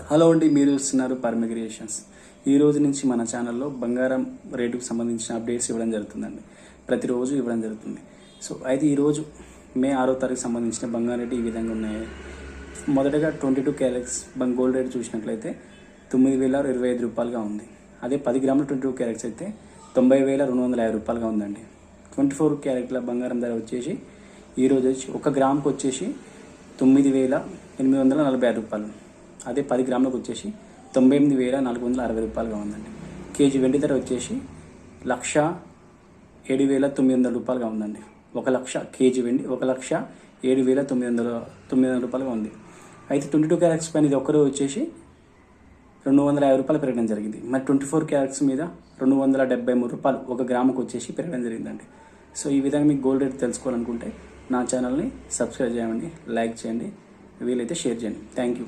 Hello అండి, మీరు చూస్తున్నారు పరమ క్రియేషన్స్. ఈ రోజు నుంచి మన ఛానల్లో బంగారం రేటుకు సంబంధించిన అప్డేట్స్ ఇవ్వడం జరుగుతుందండి. ప్రతిరోజు ఇవ్వడం జరుగుతుంది. సో అయితే ఈరోజు మే 6వ తారీఖు సంబంధించిన బంగారం రేటు ఈ విధంగా ఉన్నాయి. మొదటగా 22 క్యారెట్స్ గోల్డ్ రేట్ చూసినట్లయితే 9,025 రూపాయలుగా ఉంది. అదే 10 గ్రాముల 22 క్యారెట్స్ అయితే 90,250 రూపాయలుగా ఉందండి. 24 క్యారెట్ల బంగారం ధర వచ్చేసి ఈరోజు వచ్చి 1 గ్రాముకి వచ్చేసి 9,846 రూపాయలు. అదే 10 గ్రాములకు వచ్చేసి 98,460 రూపాయలుగా ఉందండి. కేజీ వెండి ధర వచ్చేసి 1,07,900 రూపాయలుగా ఉందండి. 1,00,000 కేజీ వెండి 1,07,900 రూపాయలుగా ఉంది. అయితే 22 క్యారెట్స్ పైన ఇది ఒక్కరోజు వచ్చేసి 250 రూపాయలు పెరగడం జరిగింది. మరి 24 క్యారెట్స్ మీద 273 రూపాయలు 1 గ్రాముకు వచ్చేసి పెరగడం జరిగిందండి. సో ఈ విధంగా మీకు గోల్డ్ రేట్ తెలుసుకోవాలనుకుంటే నా ఛానల్ని సబ్స్క్రైబ్ చేయండి, లైక్ చేయండి, వీలైతే షేర్ చేయండి. Thank you.